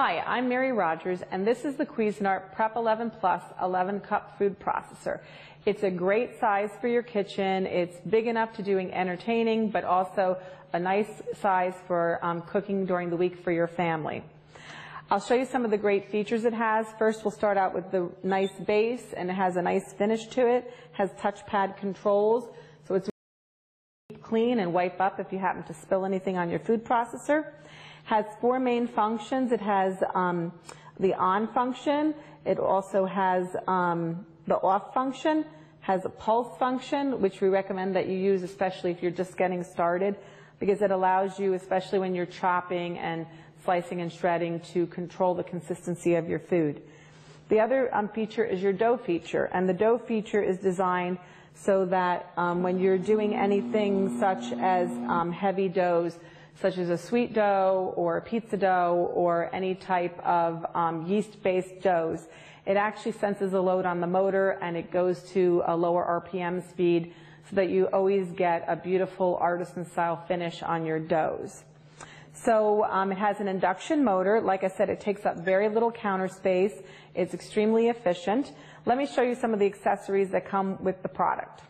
Hi, I'm Mary Rogers, and this is the Cuisinart Prep 11 Plus 11-cup food processor. It's a great size for your kitchen. It's big enough to doing entertaining, but also a nice size for cooking during the week for your family. I'll show you some of the great features it has. First, we'll start out with the nice base, and it has a nice finish to it. It has touchpad controls, so it's clean and wipe up if you happen to spill anything on your food processor. Has four main functions. It has the on function. It also has the off function, has a pulse function, which we recommend that you use especially if you're just getting started, because it allows you, especially when you're chopping and slicing and shredding, to control the consistency of your food. The other feature is your dough feature, and the dough feature is designed so that when you're doing anything such as heavy doughs, such as a sweet dough or a pizza dough or any type of yeast-based doughs, it actually senses a load on the motor and it goes to a lower RPM speed so that you always get a beautiful artisan-style finish on your doughs. So it has an induction motor. Like I said, it takes up very little counter space. It's extremely efficient. Let me show you some of the accessories that come with the product.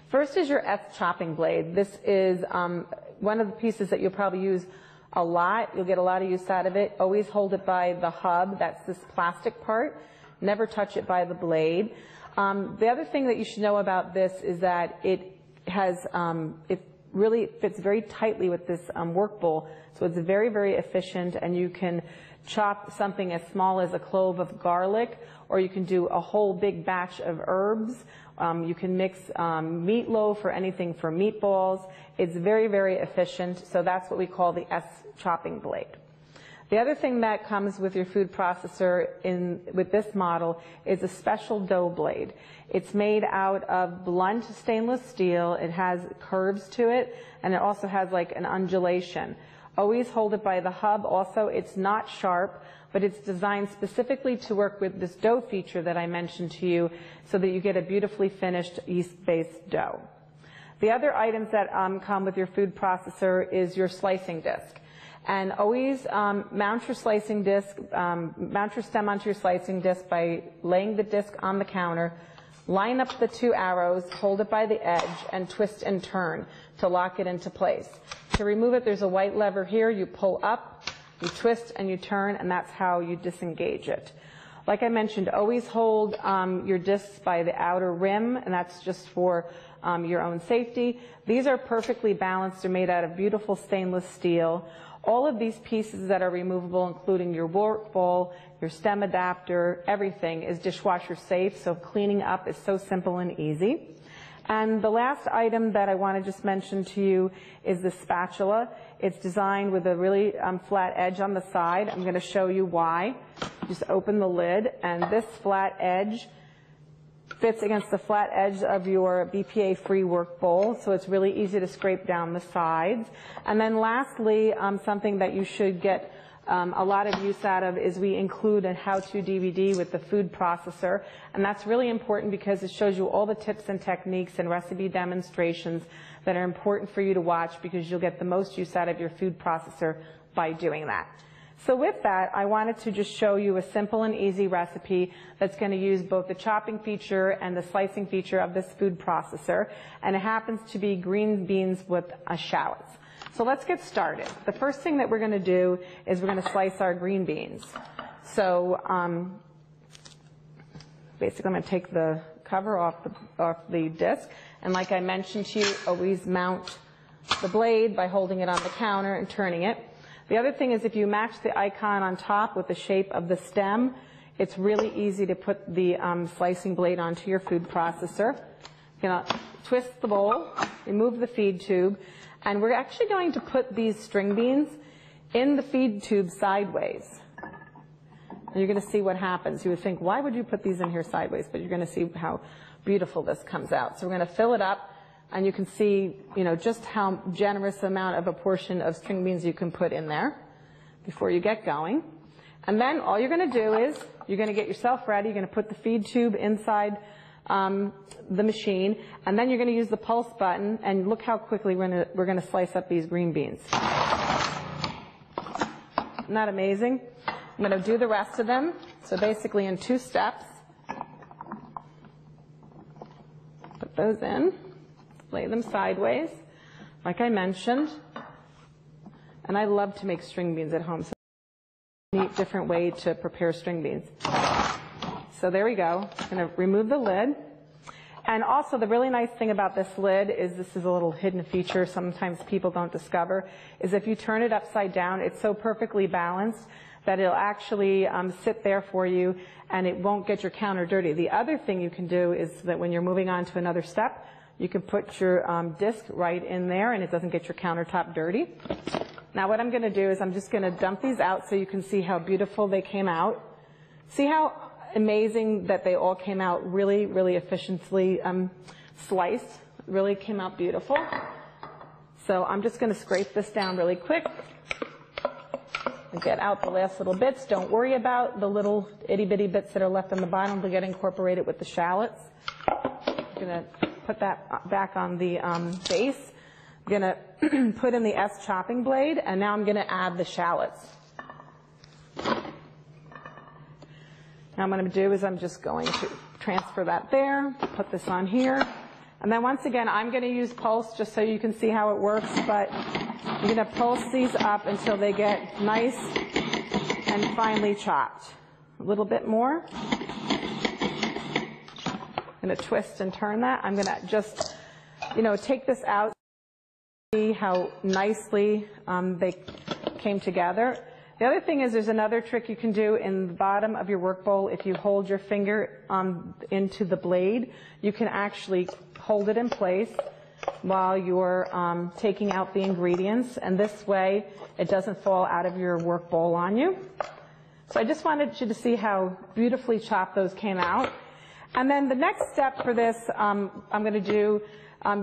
First is your S chopping blade. This is one of the pieces that you'll probably use a lot. You'll get a lot of use out of it. Always hold it by the hub. That's this plastic part. Never touch it by the blade. The other thing that you should know about this is that it has, it really fits very tightly with this work bowl. So it's very, very efficient, and you can chop something as small as a clove of garlic, or you can do a whole big batch of herbs. You can mix meatloaf or anything for meatballs. It's very, very efficient, so that's what we call the S chopping blade. The other thing that comes with your food processor with this model is a special dough blade. It's made out of blunt stainless steel. It has curves to it, and it also has like an undulation. Always hold it by the hub. Also, it's not sharp, but it's designed specifically to work with this dough feature that I mentioned to you so that you get a beautifully finished yeast-based dough. The other items that come with your food processor is your slicing disc. And always mount your slicing disc, mount your stem onto your slicing disc by laying the disc on the counter. Line up the two arrows, hold it by the edge, and twist and turn to lock it into place. To remove it, there's a white lever here. You pull up, you twist, and you turn, and that's how you disengage it. Like I mentioned, always hold your discs by the outer rim, and that's just for your own safety. These are perfectly balanced. They're made out of beautiful stainless steel. All of these pieces that are removable, including your work bowl, your stem adapter, everything is dishwasher safe, so cleaning up is so simple and easy. And the last item that I want to just mention to you is the spatula. It's designed with a really flat edge on the side. I'm going to show you why. Just open the lid, and this flat edge fits against the flat edge of your BPA-free work bowl, so it's really easy to scrape down the sides. And then lastly, something that you should get a lot of use out of is we include a how-to DVD with the food processor, and that's really important because it shows you all the tips and techniques and recipe demonstrations that are important for you to watch, because you'll get the most use out of your food processor by doing that. So with that, I wanted to just show you a simple and easy recipe that's going to use both the chopping feature and the slicing feature of this food processor, and it happens to be green beans with shallots. So let's get started. The first thing that we're going to do is we're going to slice our green beans. So basically I'm going to take the cover off the disc, and like I mentioned to you, always mount the blade by holding it on the counter and turning it. The other thing is if you match the icon on top with the shape of the stem, it's really easy to put the slicing blade onto your food processor. You're going to twist the bowl, remove the feed tube, and we're actually going to put these string beans in the feed tube sideways. And you're going to see what happens. You would think, why would you put these in here sideways? But you're going to see how beautiful this comes out. So we're going to fill it up. And you can see, just how generous amount of a portion of string beans you can put in there before you get going. And then all you're going to do is you're going to get yourself ready. You're going to put the feed tube inside the machine, and then you're going to use the pulse button, and look how quickly we're going to slice up these green beans. that amazing? I'm going to do the rest of them. So basically in 2 steps. Put those in, lay them sideways, like I mentioned. And I love to make string beans at home. So it's a neat, different way to prepare string beans. So there we go. I'm going to remove the lid. And also the really nice thing about this lid is this is a little hidden feature sometimes people don't discover, is if you turn it upside down, it's so perfectly balanced that it'll actually sit there for you and it won't get your counter dirty. The other thing you can do is that when you're moving on to another step, you can put your disc right in there and it doesn't get your countertop dirty. Now what I'm going to do is I'm just going to dump these out so you can see how beautiful they came out. See how amazing that they all came out really, really efficiently sliced. Really came out beautiful. So I'm just going to scrape this down really quick and get out the last little bits. Don't worry about the little itty-bitty bits that are left on the bottom. They'll get incorporated with the shallots. I'm going to put that back on the base. I'm going to put in the S chopping blade, and now I'm going to add the shallots. Now what I'm going to do is I'm just going to transfer that there, put this on here. And then once again, I'm going to use pulse just so you can see how it works, but I'm going to pulse these up until they get nice and finely chopped. A little bit more. I'm going to twist and turn that. I'm going to just, take this out, see how nicely they came together. The other thing is there's another trick you can do in the bottom of your work bowl. If you hold your finger into the blade, you can actually hold it in place while you're taking out the ingredients, and this way it doesn't fall out of your work bowl on you. So I just wanted you to see how beautifully chopped those came out. And then the next step for this, I'm going to do,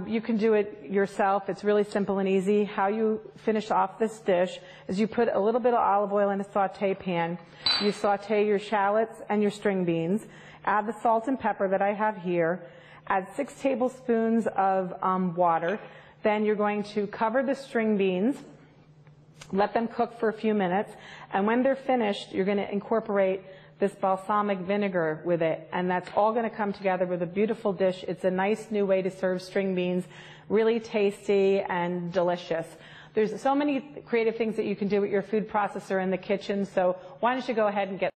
you can do it yourself. It's really simple and easy. How you finish off this dish is you put a little bit of olive oil in a saute pan. You saute your shallots and your string beans. Add the salt and pepper that I have here. Add 6 tablespoons of water. Then you're going to cover the string beans. Let them cook for a few minutes. And when they're finished, you're going to incorporate this balsamic vinegar with it, and that's all going to come together with a beautiful dish. It's a nice new way to serve string beans, really tasty and delicious. There's so many creative things that you can do with your food processor in the kitchen, so why don't you go ahead and get